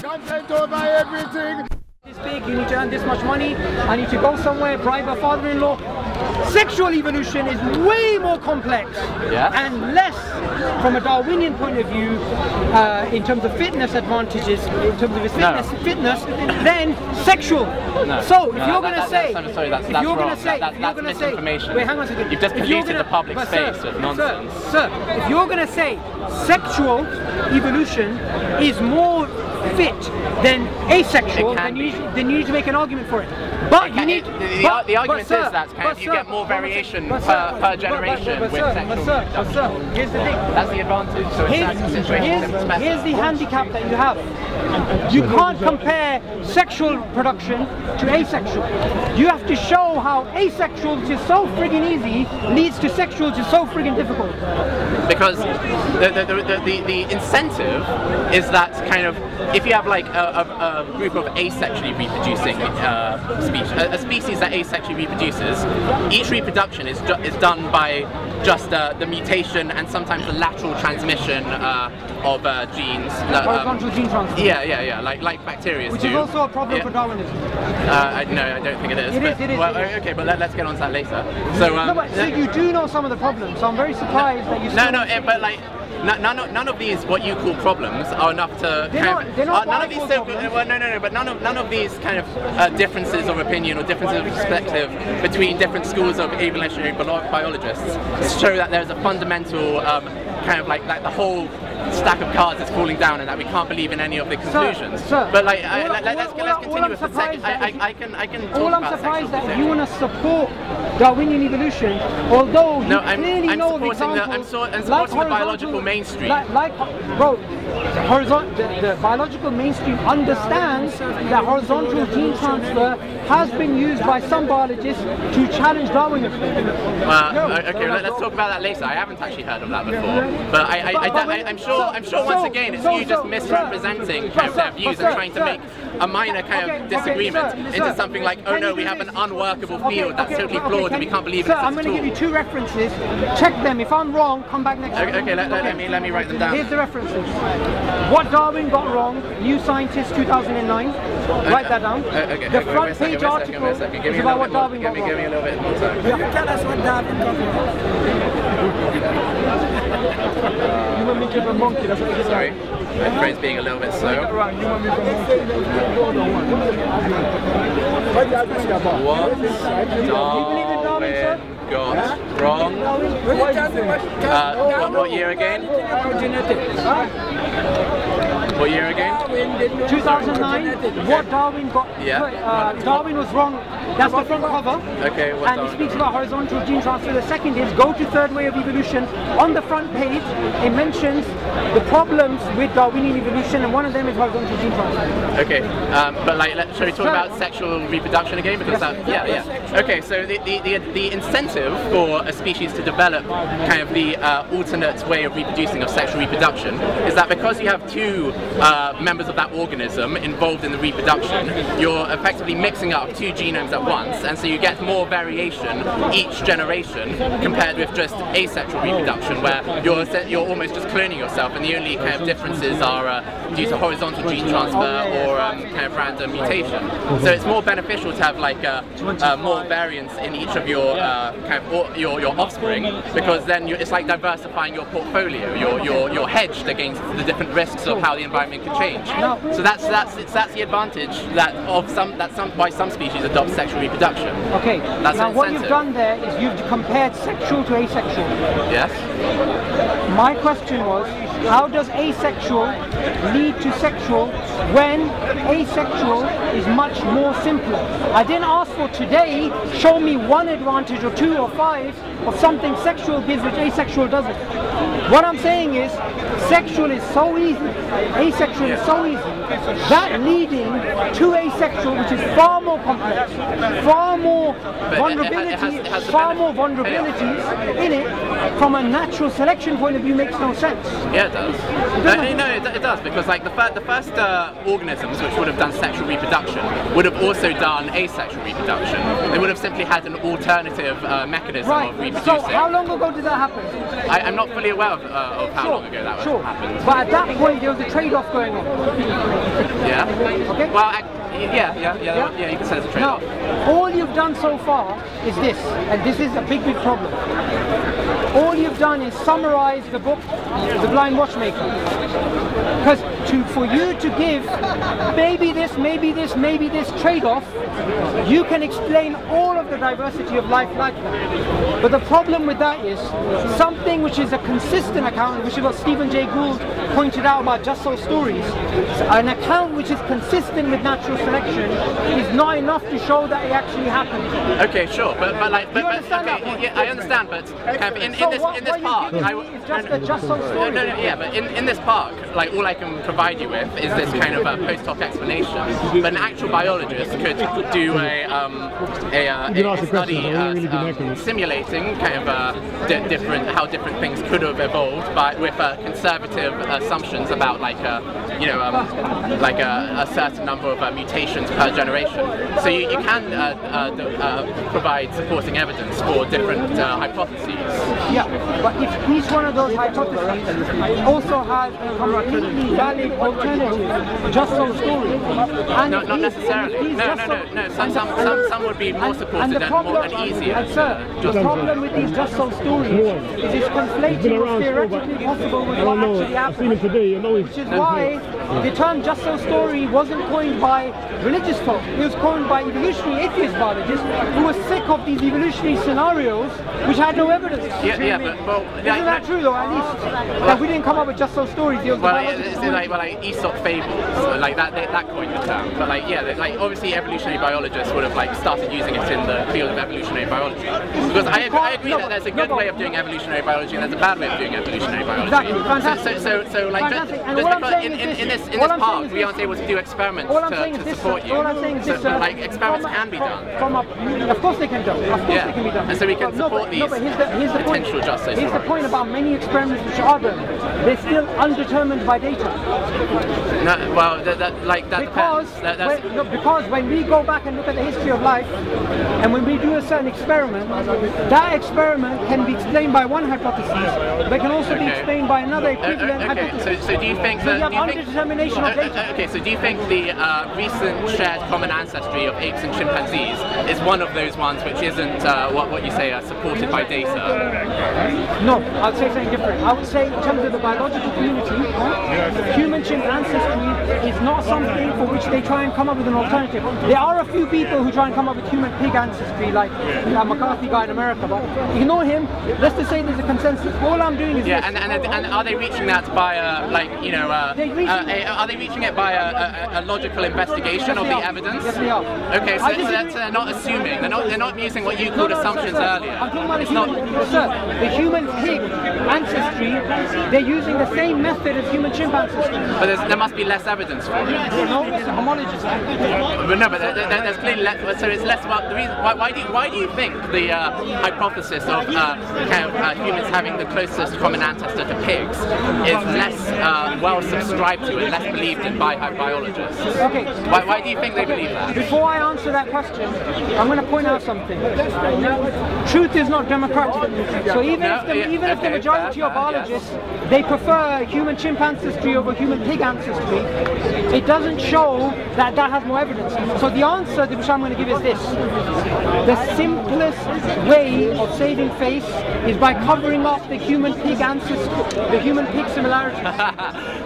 Content over everything. This big, you need to earn this much money, I need to go somewhere, bribe a father-in-law. Sexual evolution is way more complex and less from a Darwinian point of view in terms of fitness advantages, in terms of his fitness than sexual. So if you're going to say, that's misinformation. Wait, hang on a second. You've just polluted the public space with nonsense. Sir, if you're going to say sexual evolution is more fit than asexual, then you need to make an argument for it. But you need the argument is that you get more variation per generation with sexual reproduction. Here's the thing. That's the advantage. So here's the handicap that you have. You can't compare sexual production to asexual. You have to show how asexual, which is so friggin' easy, leads to sexual, which is so friggin' difficult. Because the incentive is that kind of, if you have like a group of asexually reproducing species, a species that asexually reproduces, each reproduction is done by just the mutation and sometimes the lateral transmission of genes. Horizontal gene transfer. Yeah, like bacteria Which do. is also a problem for Darwinism. No, I don't think it is. It is. Okay, but let's get on to that later. So, so you do know some of the problems, so I'm very surprised that you still but like, none of these what you call problems are enough to none of these kind of differences of opinion or differences of perspective between different schools of evolutionary biologists show that there's a fundamental kind of like the whole stack of cards is falling down and that we can't believe in any of the conclusions. But like, let's continue with the second. I can talk all I'm about surprised sexual that you want to support Darwinian evolution, although you clearly I'm know supporting examples the biological mainstream. The biological mainstream understands that horizontal gene transfer has been used by some biologists to challenge Darwinism. Okay, let's talk about that later. I haven't actually heard of that before, but I'm sure once again it's you just misrepresenting kind of their views and trying to make a minor kind of disagreement into something like, oh no, we have an unworkable field that's totally flawed and we can't believe it. I'm going to give you two references. Check them. If I'm wrong, come back next time. Okay, let me write them down. Here's the references. What Darwin got wrong, New Scientist 2009. Write that down. The front page article is about what Darwin got wrong. Give me a little bit more time. Tell us what Darwin got wrong. Sorry, my brain's being a little bit slow. What Darwin got wrong? What year again? What year again? 2009. What Darwin got? Darwin was wrong. That's the front cover. Okay. And he speaks about horizontal gene transfer. The second is go to third way of evolution. On the front page, it mentions the problems with Darwinian evolution, and one of them is horizontal gene transfer. Okay. But like, shall we talk about sexual reproduction again? Because Okay. So the incentive for a species to develop kind of the alternate way of reproducing of sexual reproduction is that because you have two members of that organism involved in the reproduction, you're effectively mixing up two genomes at once, and so you get more variation each generation compared with just asexual reproduction, where you're almost just cloning yourself, and the only kind of differences are due to horizontal gene transfer or kind of random mutation. So it's more beneficial to have like more variance in each of your your offspring, because then it's like diversifying your portfolio. You're hedged against the different risks of how the environment could change. So that's the advantage why some species adopt sexual reproduction. Okay. That's now what you've done there is you've compared sexual to asexual. Yes. My question was, how does asexual lead to sexual when asexual is much more simpler? I didn't ask for today, show me one advantage or two or five of something sexual gives which asexual doesn't. What I'm saying is, sexual is so easy, asexual is so easy, that leading to asexual, which is far more complex, far more vulnerabilities in it, from a natural selection point of view makes no sense. Yeah, it does. It does, because like the first organisms which would have done sexual reproduction would have also done asexual reproduction. They would have simply had an alternative mechanism of reproducing. So how long ago did that happen? I'm not fully aware of how long ago that happened. But at that point there was a trade-off going on. Yeah. Okay. Well, yeah, you can say it's a trade-off. Now, all you've done so far is this, and this is a big problem. All you've done is summarize the book, The Blind Watchmaker. Because for you to give maybe this trade-off, you can explain all of the diversity of life like that. But the problem with that is something which is a consistent account, which is what Stephen Jay Gould pointed out about Just So Stories. An account which is consistent with natural selection is not enough to show that it actually happened. Okay, sure, but I understand, but in this park, it's just a Just So Story. Yeah, but in this park, like all I can provide you with is this kind of a post hoc explanation. But an actual biologist could do a study simulating kind of how different things could have evolved, with conservative assumptions about like a certain number of mutations per generation. So you can provide supporting evidence for different hypotheses. Yeah, but if each one of those hypotheses also has a completely valid alternative, Just So Story. And no, not necessarily. No. Some would be more supported and easier. And sir, the problem with these Just So Stories is it's conflating what's theoretically possible with what actually happened. Which is why the term Just So Story wasn't coined by religious folk. It was coined by evolutionary atheist biologists who were sick of these evolutionary scenarios which had no evidence. Yeah, but isn't that true though? At least like we didn't come up with Just So Stories. It was like Aesop fables, like that coined the term. But like obviously evolutionary biologists would have like started using it in the field of evolutionary biology. Because I agree that there's a good way of doing evolutionary biology and there's a bad way of doing evolutionary biology. Exactly, fantastic. So like in this park we aren't able to do experiments to support you. All I'm saying is this, like experiments can be done. Of course they can do. Of course they can be done. And so we can support these potential Just So Stories. Here's the point about many experiments which are done. They're still undetermined by data. No, well, that depends. Because when we go back and look at the history of life, and when we do a certain experiment, that experiment can be explained by one hypothesis, but can also be explained by another equivalent hypothesis. So do you think that you have underdetermination of data? Okay, so do you think the recent shared common ancestry of apes and chimpanzees is one of those ones which isn't what you say supported by data? No, I would say something different. I would say in terms of the biological community, human-chimp ancestry is not something for which they try and come up with an alternative. There are a few people who try and come up with human-pig ancestry, like a McCarthy guy in America, but ignore him. Let's just say there's a consensus. All I'm doing is this. And are they reaching that by are they reaching it by a logical investigation of the evidence? Yes, they are. Okay, so they're not assuming. They're not using what you called assumptions earlier. I'm talking about the human pig ancestry. They're using the same method as human chimp ancestry. But there must be less evidence for it. No, it's a homologous. But no, but there's clearly less. So it's less about the reason. Why do you think the hypothesis of humans having the closest common ancestor to pigs is less well subscribed to and less believed in by biologists? Okay. Why do you think they believe that? Before I answer that question, I'm going to point out something. Truth is not democratic. So even if the majority of biologists they prefer human chimp ancestry over human pig ancestry, it doesn't show that has no evidence. So the answer which I'm going to give is this: the simplest way of saving face is by covering up the human pig ancestry, the human pig similarity.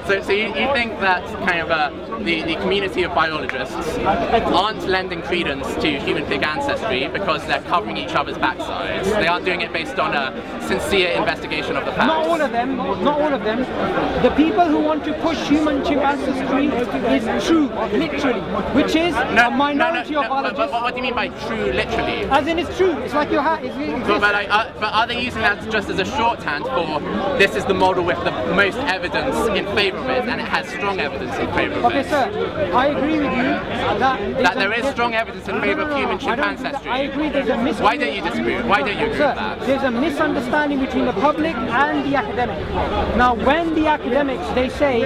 So you think that kind of the community of biologists aren't lending credence to human pig ancestry because they're covering each other's backsides? They aren't doing it based on a sincere investigation of the facts? Not all of them. Not all of them. The people who want to push human chimp ancestry is true, literally, which is a minority of biologists. But what do you mean by true, literally? As in it's true. It's like your hat. But are they using that just as a shorthand for this is the model with the most evidence in favour of it, and it has strong evidence in favour of it? Okay, sir. I agree with you that there is strong evidence in favour of human chimp ancestry. I agree. There's a Why don't you disagree? Why don't you agree with that? There's a misunderstanding between the public and the academic. Now, when the academics, they say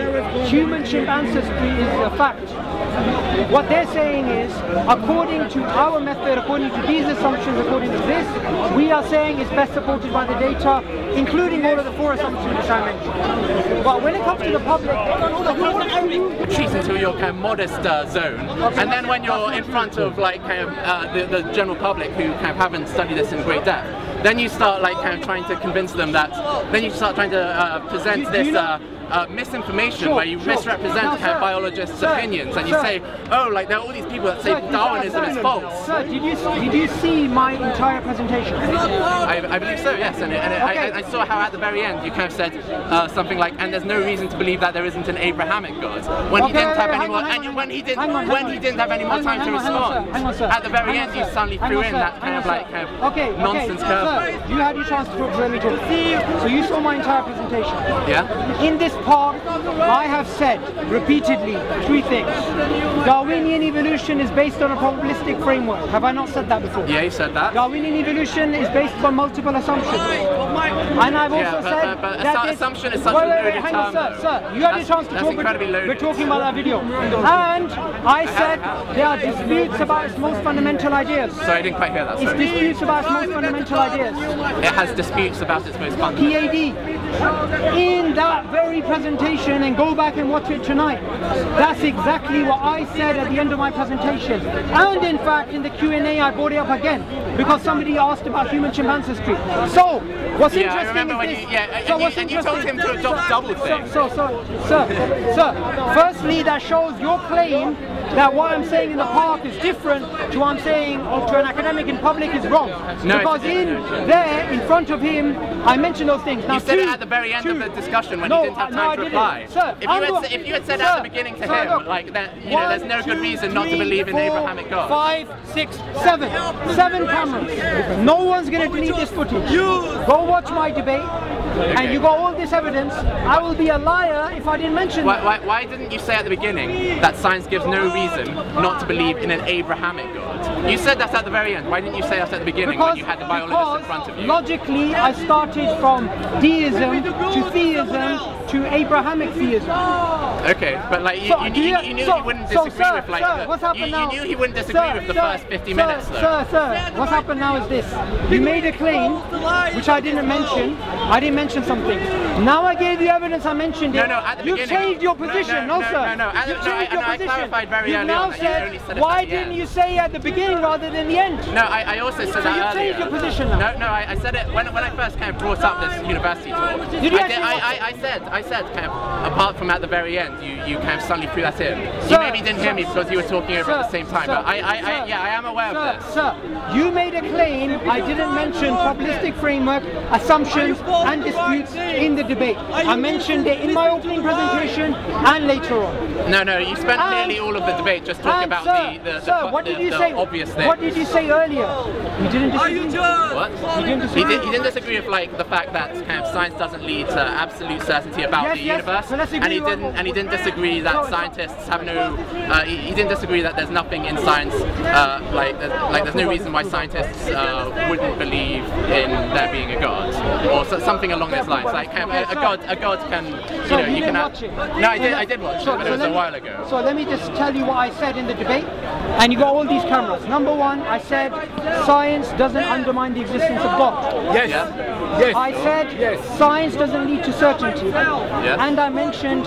human chimp ancestry is a fact, what they're saying is, according to our method, according to these assumptions, according to this, we are saying it's best supported by the data, including all of the 4 assumptions which I mentioned. But when it comes to the public, retreat into your kind of modest zone, and then when you're in front of like kind of the general public who kind of haven't studied this in great depth, then you start like kind of trying to convince them that, then you start trying to present this misinformation where you misrepresent kind of biologists' opinions, and you say, oh, like there are all these people that say Darwinism is false. Sir, did you see my entire presentation? I believe so, yes, and I saw how at the very end you kind of said something like, and there's no reason to believe that there isn't an Abrahamic God, when he didn't have any more, and when he didn't have any more time to respond. At the very end, you suddenly threw in that kind of like nonsense curve. Sir, you had your chance to talk, let me talk. So you saw my entire presentation. Yeah. In this part, I have said repeatedly 3 things. Darwinian evolution is based on a probabilistic framework. Have I not said that before? Yeah, you said that. Darwinian evolution is based on multiple assumptions. And I've also said that assumption is such a loaded term. Sir, you had your chance to talk. We're talking about that video. And I said there are disputes about its most fundamental ideas. Sorry, I didn't quite hear that. It's disputes about its most fundamental ideas. It has disputes about its most fundamental. PAD. In that very presentation, and go back and watch it tonight, that's exactly what I said at the end of my presentation. And in fact, in the Q&A, I brought it up again because somebody asked about human chimp ancestry. So, what's interesting is this. And you told him to adopt double things. Sir, firstly, that shows your claim that what I'm saying in the park is different to what I'm saying to an academic in public is wrong. No, because there, in front of him, I mentioned those things. Now, you said it at the very end of the discussion when he didn't have time to reply. Sir, if you had said at the beginning to him, like that, you know, there's no good reason not to believe in Abrahamic God. 5, 6, 7 cameras. No one's going to delete this footage. Go watch my debate, and you got all this evidence. I will be a liar if I didn't mention that. Why didn't you say at the beginning that science gives no reason not to believe in an Abrahamic God? You said that at the very end. Why didn't you say that at the beginning when you had the biologist in front of you? Logically, I started from deism to theism to Abrahamic theism. Okay, but like you knew he wouldn't disagree with like you knew he wouldn't disagree with the first 50 minutes though. Sir, what's happened now is this. You made a claim which I didn't mention. I didn't mention something. Now I gave you evidence, I mentioned it. No, at the you beginning. Changed your position. No, sir. I clarified very early on that you only said it why at the didn't end. you say at the beginning rather than the end? No, I also said that earlier. You changed your position now. No, I said it when I first kind of brought up this university talk. Did you I said kind of apart from at the very end, you kind of suddenly threw that in. Sir, you maybe didn't hear me because you were talking over at the same time, but I am aware of this. Sir, you made a claim I didn't mention probabilistic framework, assumptions and disputes in the debate. I mentioned it in my opening presentation and later on. No, you spent nearly all of the debate just talking about the obvious things. What did you say earlier? You didn't disagree? What? You didn't disagree? He didn't disagree with like the fact that kind of science doesn't lead to absolute certainty about the universe, so and he didn't disagree that scientists have no. He didn't disagree that there's nothing in science like there's no reason why scientists wouldn't believe in there being a god or something along those lines. Like kind of a god can you can have. No, I did watch it, but it was a while ago. So let me just tell you what I said in the debate, and you got all these cameras. Number one, I said science doesn't undermine the existence of God. Yes. Yeah. Yes. I said science doesn't lead to certainty. Yes. And I mentioned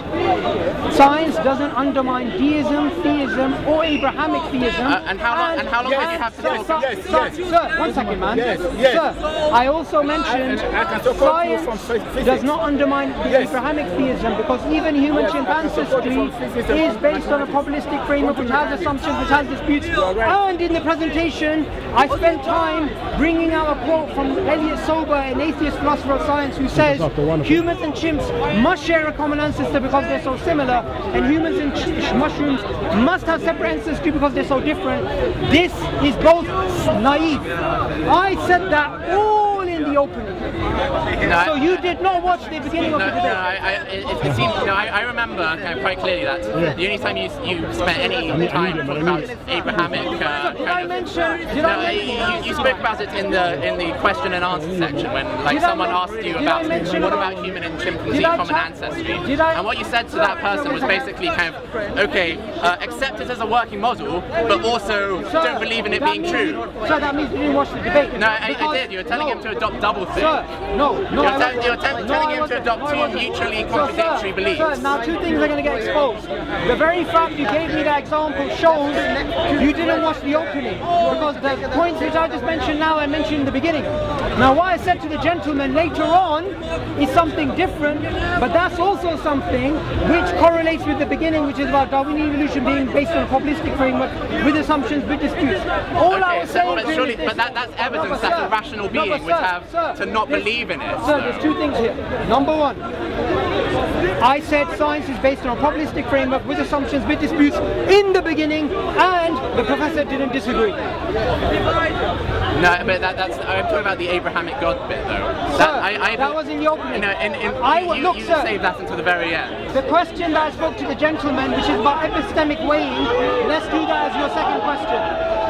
science doesn't undermine deism, theism, or Abrahamic theism. And how long did you have to talk? Sir, 1 second, man. Yes. Sir, I also mentioned science does not undermine the Abrahamic theism because even human chimp ancestry is based on a probabilistic framework which has assumptions, which has disputes. And in the presentation, I spent time bringing out a quote from Elliot Sober, an atheist philosopher of science, who says humans and chimps must share a common ancestor because they're so similar, and humans and mushrooms must have separate ancestry because they're so different. This is both naive. I said that all in in the opening. So you did not watch the beginning of the debate. It seems, I remember kind of quite clearly that the only time you spent any time talking about Abrahamic you spoke about it in the question and answer section when someone asked you about what about human and chimpanzee common ancestry, and what you said to that person was basically kind of, okay, accept it as a working model, but also don't believe in it being true. So that means you didn't watch the debate. No, I did. You were telling him to adopt double thing. Sir, no. You were telling him to adopt two mutually contradictory beliefs. Sir, now two things are going to get exposed. The very fact you gave me that example shows you didn't watch the opening, because the points which I just mentioned now I mentioned in the beginning. Now what I said to the gentleman later on is something different, but that's also something which correlates with the beginning, which is about Darwinian evolution being based on a probabilistic framework with assumptions, with disputes. All I was saying but that's evidence that a rational being would have to not believe in it. Sir, there's two things here. Number one, I said science is based on a probabilistic framework with assumptions, with disputes in the beginning, and the professor didn't disagree. No, but I'm talking about the Abrahamic God bit, though. That was in the opening. You saved that until the very end. The question that I spoke to the gentleman, which is about epistemic weighing, let's do that as your second question.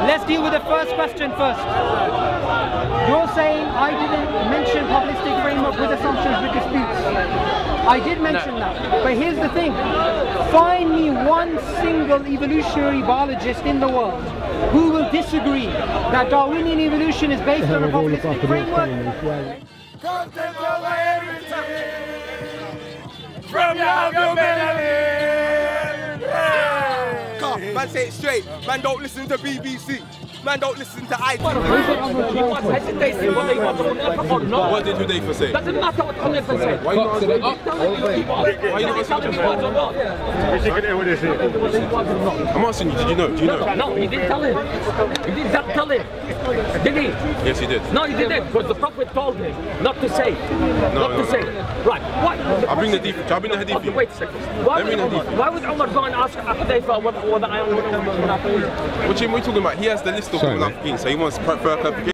Let's deal with the first question first. You're saying I didn't mention probabilistic framework with assumptions, with disputes. I did mention that, but here's the thing. Find me one single evolutionary biologist in the world who will disagree that Darwinian evolution is based on a probabilistic framework. Content over everything. From your belly. Man, say it straight. Man, don't listen to BBC. Man, don't listen to IT. What did Hudayfa say? Doesn't matter what Hudayfa said. Why you not asking him? I'm asking you, did you know? Do you know? No, he didn't tell him. He didn't tell him. Did he? Yes, he did. No, he didn't, because the Prophet told him not to say. Not to say. Right. What? I'll bring the hadith. I'll bring the hadith. Okay, wait a second. Why would Umar go and ask Hudayfa whether I am? What are you talking about? He has the list of munafiqeen, so he wants further clarification.